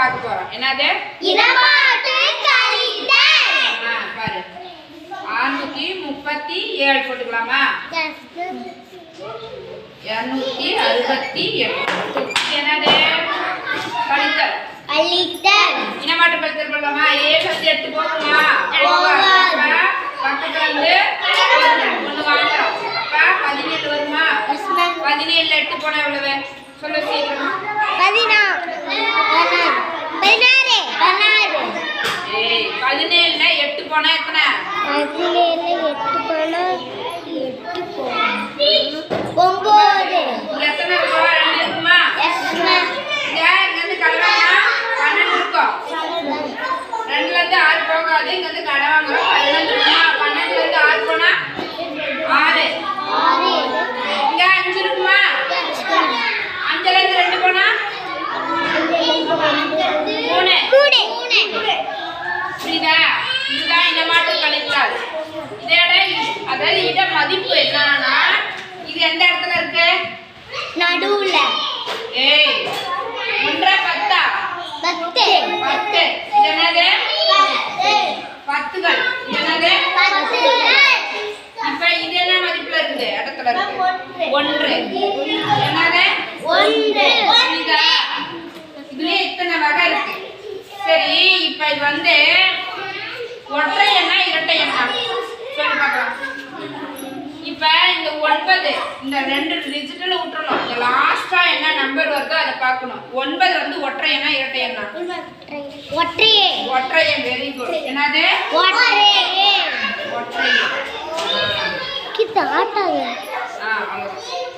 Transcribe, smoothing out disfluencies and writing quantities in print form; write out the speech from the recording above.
பார்க்க போறோம். என்னது? இடமாற்று கழித்தல். பாரு 637 போட்டுக்கலாமா? 268. என்னது? கழித்தல். கழித்தல். இனமாற்று கழித்தல் பண்ணலாமா? 7 போகுமா? போகாது. பக்கத்துல இருந்து 1 வாங்குறோம். அப்ப 17 வருமா? 17 8 போனா எவ்வளவு? சொல்ல சீக்கிரமா. 17ல 8 போனா எத்தனை? 17ல 8 போனா 9. எத்தனை இருக்கும்? 2 இருக்குமா? இங்க இருந்து கடவாங்க 12 இருக்கும். 2ல இருந்து 6 போகாது. இங்க இருந்து கடவாங்க 11 இருக்குமா? 12ல இருந்து 6 போனா 6. இங்க 5 இருக்குமா? 5ல இருந்து 2 போனா 3. புரியுதா? இதுதான் இடமாற்று கழித்தல். இதோட அதாவது இட மதிப்பு என்னன்னா இது எந்த இடத்துல இருக்கு? நடுவுல. ஏய் 1 10 10. இது என்னது? 10கள். இது என்னது? இப்ப இது என்ன மதிப்புல இருக்கு? இடத்துல இருக்கு 1. என்னது? 1. புரியுதா? இதுலயே இத்தனை வகை இருக்கு. சரி, இப்ப இது வந்து ஒற்றை எண்ணா இரட்டை எண்ணா சொல்லி பார்க்கலாம். இப்ப இந்த 9 இந்த 2 டிஜிட்டல் விட்டுறணும். இந்த லாஸ்டா என்ன நம்பர் வருதோ அதை பார்க்கணும். 9 வந்து ஒற்றை எண்ணா இரட்டை எண்ணா? ஒற்றை எண். Very good. என்னது? ஒற்றை எண். கிட்ட ஆட்டாங்க. அவ்வளவுதான்.